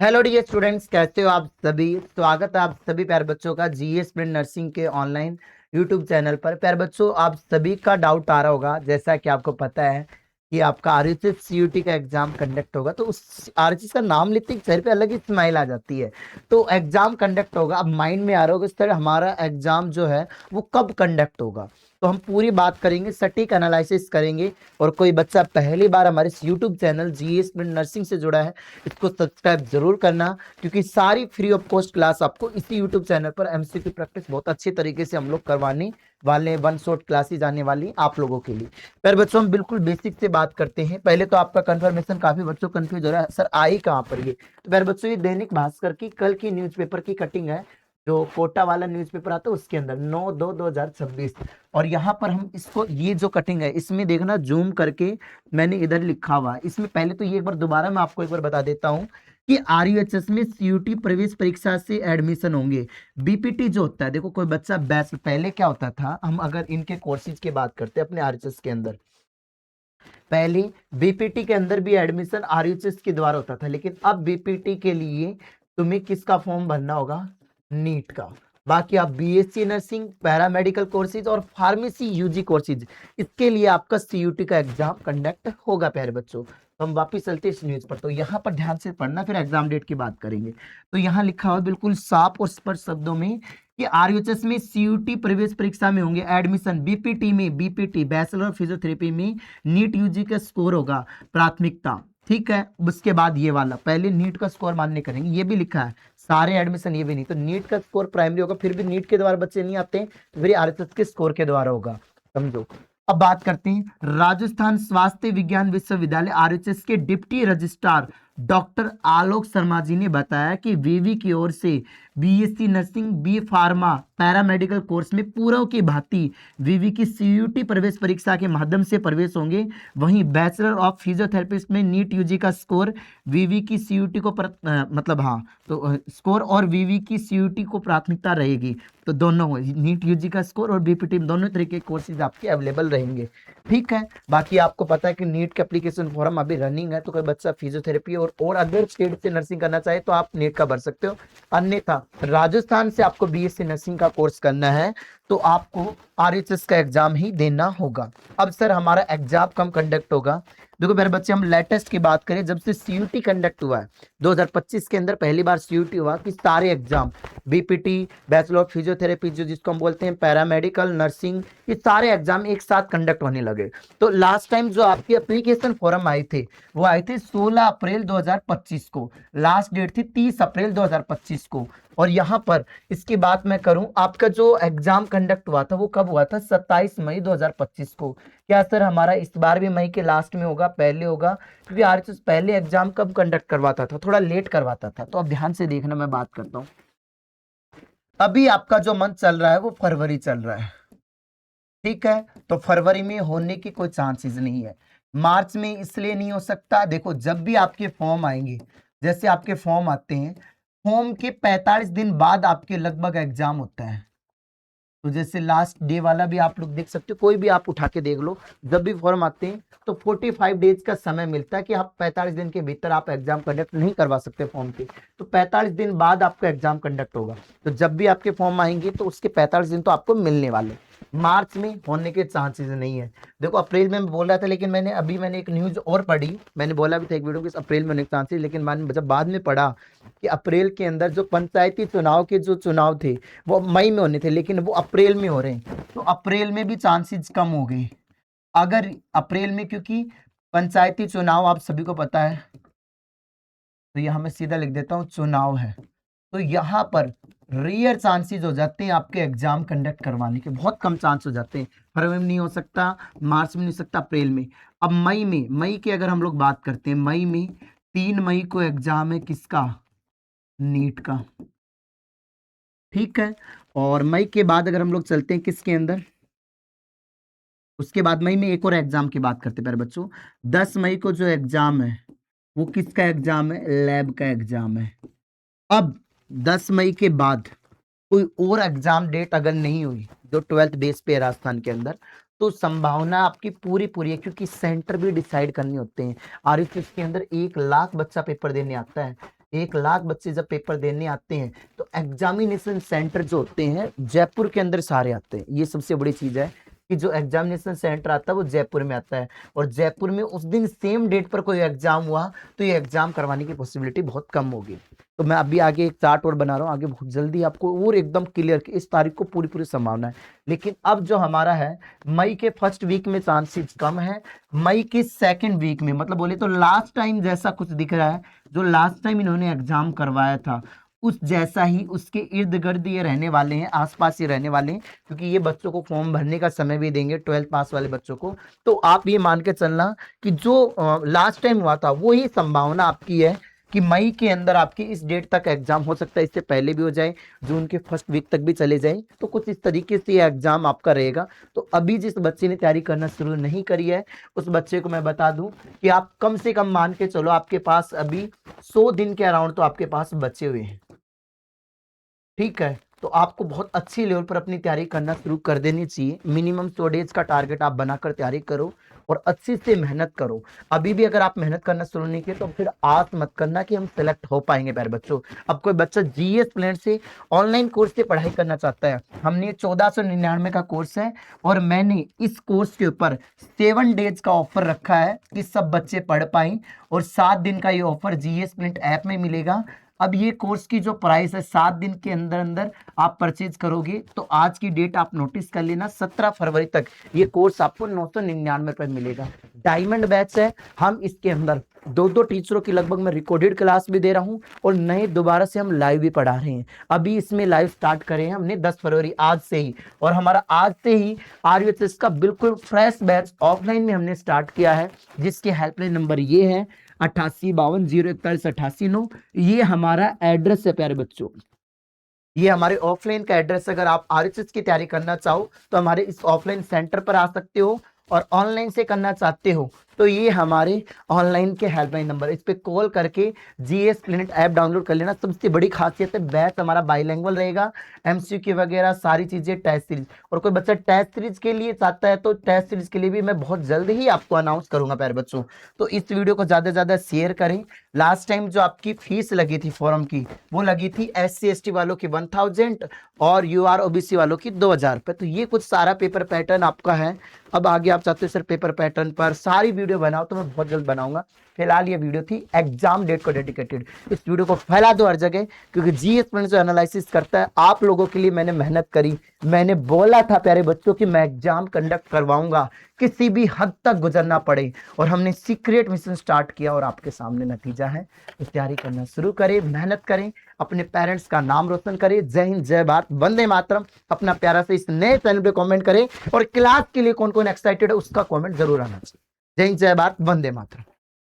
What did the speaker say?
Hello dear students, कैसे हो आप सभी। स्वागत है आप सभी प्यारे बच्चों का जीएस स्प्रिंट नर्सिंग के ऑनलाइन यूट्यूब चैनल पर। प्यारे बच्चों, आप सभी का डाउट आ रहा होगा, जैसा कि आपको पता है कि आपका आरएचएस सीयूटी का एग्जाम कंडक्ट होगा, तो उस आरएचएस का नाम लेते ही चेहरे पे अलग ही स्माइल आ जाती है। तो एग्जाम कंडक्ट होगा, अब माइंड में आ रहा होगा इस तरह हमारा एग्जाम जो है वो कब कंडक्ट होगा। तो हम पूरी बात करेंगे, सटीक एनालिसिस करेंगे। और कोई बच्चा पहली बार हमारे YouTube channel GS sprint nursing से जुड़ा है, इसको सब्सक्राइब जरूर करना, क्योंकि सारी फ्री ऑफ कॉस्ट क्लास आपको इसी यूट्यूब चैनल पर एमसीक्यू प्रैक्टिस बहुत अच्छी तरीके से हम लोग करवाने वाले हैं। वन शॉट क्लासेस आने वाली आप लोगों के लिए। पर बच्चों, हम बिल्कुल बेसिक से बात करते हैं। पहले तो आपका कंफर्मेशन, काफी बच्चों कंफ्यूज हो रहा है सर आई कहाँ पर ये। तो पर बच्चों, ये दैनिक भास्कर की कल की न्यूज़पेपर की कटिंग है, जो कोटा वाला न्यूज़पेपर आता है उसके अंदर 9/2/2026। और यहाँ पर हम इसको, ये जो कटिंग है इसमें देखना जूम करके मैंने इधर लिखा हुआ है। इसमें पहले तो ये एक बार दोबारा मैं आपको एक बार बता देता हूँ कि आरयूएचएस में सीयूटी प्रवेश परीक्षा से एडमिशन होंगे। बीपीटी जो होता है, देखो कोई बच्चा बैच पहले क्या होता था, हम अगर इनके कोर्सेज की बात करते हैं अपने आरयूएचएस के अंदर, पहले बीपीटी के अंदर भी एडमिशन आरयूएचएस के द्वारा होता था, लेकिन अब बीपीटी के लिए तुम्हें किसका फॉर्म भरना होगा, नीट का। बाकी आप बीएससी नर्सिंग, पैरामेडिकल कोर्सेज और फार्मेसी यूजी कोर्सेज, इसके लिए आपका सीयूटी का एग्जाम कंडक्ट होगा प्यारे बच्चों। तो हम वापिस चलते इस न्यूज पर, तो यहाँ पर ध्यान से पढ़ना, फिर एग्जाम डेट की बात करेंगे। तो यहाँ लिखा हुआ बिल्कुल साफ और स्पष्ट शब्दों में कि आरयूएचएस में सीयूटी प्रवेश परीक्षा में होंगे एडमिशन, बीपीटी में, बीपीटी बैचलर ऑफ फिजियोथेरेपी में नीट यूजी का स्कोर होगा प्राथमिकता। ठीक है, उसके बाद ये वाला पहले नीट का स्कोर मान्य करेंगे, ये भी लिखा है। सारे एडमिशन ये भी नहीं, तो नीट का स्कोर प्राइमरी होगा, फिर भी नीट के द्वारा बच्चे नहीं आते, तो फिर आरएसएस के स्कोर के द्वारा होगा, समझो। अब बात करते हैं राजस्थान स्वास्थ्य विज्ञान विश्वविद्यालय आरएचएस के deputy registrar doctor Alok Sharma ji ने बताया कि वीवी की ओर से BSc nursing, B pharma, paramedical course में पूर्व की भांति वीवी की सीयूटी प्रवेश परीक्षा के माध्यम से प्रवेश होंगे। वहीं बैचलर ऑफ फिजियोथेरेपिस्ट में नीट यूजी का स्कोर वीवी की सीयूटी को मतलब हाँ, तो स्कोर और वीवी की सीयूटी को प्राथमिकता रहेगी। तो दोनों नीट यूजी का स्कोर और बीपीटी दोनों तरीके के कोर्सेज आपके अवेलेबल रहेंगे। ठीक है, बाकी आपको पता है कि नीट का एप्लीकेशन फॉर्म अभी रनिंग है, तो कोई बच्चा फिजियोथेरेपी और अदर स्टेट से नर्सिंग करना चाहे तो आप नीट का भर सकते हो। अन्यथा राजस्थान से आपको बीएससी नर्सिंग का कोर्स करना है तो आपको आरएचएस का एग्जाम ही देना होगा। अब सर हमारा एग्जाम कब कंडक्ट होगा, देखो मेरे बच्चे, हम लेटेस्ट की बात करें, जब से सीयूटी कंडक्ट हुआ है 2025 के अंदर पहली बार सीयूटी हुआ कि सारे exam BPT, bachelor of physiotherapy जो जिसको हम बोलते हैं, पैरामेडिकल, नर्सिंग, ये सारे एग्जाम एक साथ कंडक्ट होने लगे। तो लास्ट टाइम जो आपकी एप्लीकेशन फॉर्म आए थे वो आए थे 16 अप्रैल 2025 को, लास्ट डेट थी 30 अप्रैल 2025 को। और यहाँ पर इसकी बात मैं करूं, आपका जो एग्जाम कंडक्ट हुआ था वो कब हुआ था, 27 मई 2025 को। क्या सर हमारा इस बार भी मई के लास्ट में होगा, पहले होगा? क्योंकि आरएचएस पहले एग्जाम कब कंडक्ट करवाता था, थोड़ा लेट करवाता था। तो अब ध्यान से देखना, मैं बात करता हूँ। अभी आपका जो मंथ चल रहा है वो फरवरी चल रहा है, ठीक है, तो फरवरी में होने की कोई चांसेस नहीं है। मार्च में इसलिए नहीं हो सकता, देखो जब भी आपके फॉर्म आएंगे, जैसे आपके फॉर्म आते हैं, फॉर्म के 45 दिन बाद आपके लगभग एग्जाम होता है। तो जैसे लास्ट डे वाला भी आप लोग देख सकते हो, कोई भी आप उठा के देख लो, जब भी फॉर्म आते हैं तो 45 डेज का समय मिलता है कि आप 45 दिन के भीतर आप एग्जाम कंडक्ट नहीं करवा सकते फॉर्म के, तो 45 दिन बाद आपका एग्जाम कंडक्ट होगा। तो जब भी आपके फॉर्म आएंगे तो उसके 45 दिन तो आपको मिलने वाले। मार्च में होने के चांसेस नहीं है। देखो अप्रैल में बोल रहा था, लेकिन मैंने एक न्यूज और पढ़ी, मैंने बोला भी था एक वीडियो कि अप्रैल में होने के चांसेस, लेकिन मैंने जब बाद में पढ़ा कि अप्रैल के अंदर जो पंचायती चुनाव के जो चुनाव थे वो मई में होने थे, लेकिन वो अप्रैल में हो रहे हैं, तो अप्रैल में भी चांसेस कम हो गए। अगर अप्रैल में, क्योंकि पंचायती चुनाव आप सभी को पता है, तो यहां मैं सीधा लिख देता हूं चुनाव है, तो यहाँ पर रेयर चांसेस हो जाते हैं आपके एग्जाम कंडक्ट करवाने के, बहुत कम चांस हो जाते हैं। फरवरी में नहीं हो सकता, मार्च में नहीं हो सकता, अप्रैल में। अब मई में, मई की अगर हम लोग बात करते हैं, मई में 3 मई को एग्जाम है किसका, नीट का। ठीक है, और मई के बाद अगर हम लोग चलते हैं किसके अंदर, उसके बाद मई में एक और एग्जाम की बात करते हैं प्यारे बच्चों। 10 मई को जो एग्जाम है वो किसका एग्जाम है, लैब का एग्जाम है। अब 10 मई के बाद कोई और एग्जाम डेट अगर नहीं हुई जो 12th बेस पे है राजस्थान के अंदर, तो संभावना आपकी पूरी पूरी है, क्योंकि सेंटर भी डिसाइड करने होते हैं। आरएचएस के अंदर 1 लाख बच्चा पेपर देने आता है, 1 लाख बच्चे जब पेपर देने आते हैं तो एग्जामिनेशन सेंटर जो होते हैं जयपुर के अंदर सारे आते हैं। ये सबसे बड़ी चीज है कि जो एग्जामिनेशन सेंटर आता है वो जयपुर में आता है, और जयपुर में उस दिन सेम डेट पर कोई एग्जाम हुआ तो ये एग्जाम करवाने की पॉसिबिलिटी बहुत कम होगी। तो मैं अभी आगे एक चार्ट और बना रहा हूँ, आगे बहुत जल्दी आपको और एकदम क्लियर कि इस तारीख को पूरी पूरी संभावना है। लेकिन अब जो हमारा है मई के फर्स्ट वीक में चांसेस कम है, मई के सेकंड वीक में, मतलब बोले तो लास्ट टाइम जैसा कुछ दिख रहा है, जो लास्ट टाइम इन्होंने एग्जाम करवाया था उस जैसा ही उसके इर्द गिर्द ये रहने वाले हैं, आसपास ये रहने वाले हैं, क्योंकि ये बच्चों को फॉर्म भरने का समय भी देंगे 12th पास वाले बच्चों को। तो आप ये मान के चलना कि जो लास्ट टाइम हुआ था वो ही संभावना आपकी है कि मई के अंदर आपकी इस डेट तक एग्जाम हो सकता है, इससे पहले भी हो जाए, जून के फर्स्ट वीक तक भी चले जाए। तो कुछ इस तरीके से ये एग्जाम आपका रहेगा। तो अभी जिस बच्चे ने तैयारी करना शुरू नहीं करी है उस बच्चे को मैं बता दूं कि आप कम से कम मान के चलो आपके पास अभी 100 दिन के अराउंड तो आपके पास बचे हुए हैं, ठीक है। तो आपको बहुत अच्छी लेवल पर अपनी तैयारी करना शुरू कर देनी चाहिए। मिनिमम 100 डेज का टारगेट आप बनाकर तैयारी करो और अच्छी से मेहनत करो। अभी भी अगर आप मेहनत करना शुरू नहीं किए तो फिर आस मत करना कि हम सिलेक्ट हो पाएंगे प्यारे बच्चों। अब कोई बच्चा जीएस प्लेन से ऑनलाइन कोर्स से पढ़ाई करना चाहता है, हमने 1499 का कोर्स है और मैंने इस कोर्स के ऊपर 7 डेज का ऑफर रखा है कि सब बच्चे पढ़ पाए, और 7 दिन का ये ऑफर जीएस प्रिंट ऐप में मिलेगा। अब ये कोर्स की जो प्राइस है 7 दिन के अंदर अंदर आप परचेज करोगे तो आज की डेट आप नोटिस कर लेना, 17 फरवरी तक ये कोर्स आपको 999 रुपए मिलेगा। डायमंड बैच है, हम इसके अंदर 2 टीचरों की लगभग मैं रिकॉर्डेड क्लास भी दे रहा हूं और नए दोबारा से हम लाइव भी पढ़ा रहे हैं। अभी इसमें लाइव स्टार्ट करें हमने 10 फरवरी आज से ही, और हमारा आज से ही आरयूएचएस का बिल्कुल फ्रेश बैच ऑफलाइन में हमने स्टार्ट किया है, जिसके हेल्पलाइन नंबर ये है 8852014889। ये हमारा एड्रेस है प्यारे बच्चों, ये हमारे ऑफलाइन का एड्रेस। अगर आप आरएचएस की तैयारी करना चाहो तो हमारे इस ऑफलाइन सेंटर पर आ सकते हो, और ऑनलाइन से करना चाहते हो तो ये हमारे ऑनलाइन के हेल्पलाइन नंबर, इस पे कॉल करके जीएस प्लेनेट ऐप डाउनलोड कर लेना। सबसे बड़ी खासियत है बैच हमारा बाइलैंग्वेज रहेगा, एमसीक्यू वगैरह सारी चीजें, टेस्ट सीरीज। और कोई बच्चा टेस्ट सीरीज के लिए चाहता है तो टेस्ट सीरीज के लिए भी मैं बहुत जल्द ही आपको अनाउंस करूंगा प्यारे बच्चों। तो इस वीडियो को ज्यादा से ज्यादा शेयर करें। लास्ट टाइम जो आपकी फीस लगी थी फॉर्म की वो लगी थी SC ST वालों की 1000 और UR OBC वालों की 2000 रुपए। तो ये कुछ सारा पेपर पैटर्न आपका है। अब आगे आप चाहते हो सर पेपर पैटर्न पर सारी वीडियो बनाओ तो मैं बहुत जल्द बनाऊंगा। फिलहाल ये वीडियो थी एग्जाम डेट को डेडिकेटेड। इस वीडियो को फैला दो हर जगह, क्योंकि जीएस प्लेन जो एनालिसिस करता है आप लोगों के लिए मैंने मेहनत करी। मैंने बोला था प्यारे बच्चों कि मैं एग्जाम कंडक्ट करवाऊंगा, किसी भी हद तक गुजरना पड़े, और हमने सीक्रेट मिशन स्टार्ट किया और आपके सामने नतीजा है। तो तैयारी करना शुरू करें, मेहनत करें, अपने पेरेंट्स का नाम रोशन करें। जय हिंद, जय भारत, वंदे मातरम। अपना प्यारा से इस नए चैनल पे कमेंट करें, और क्लास के लिए कौन कौन एक्साइटेड है उसका कमेंट जरूर आना चाहिए। जय हिंद, जय भारत, वंदे मातरम।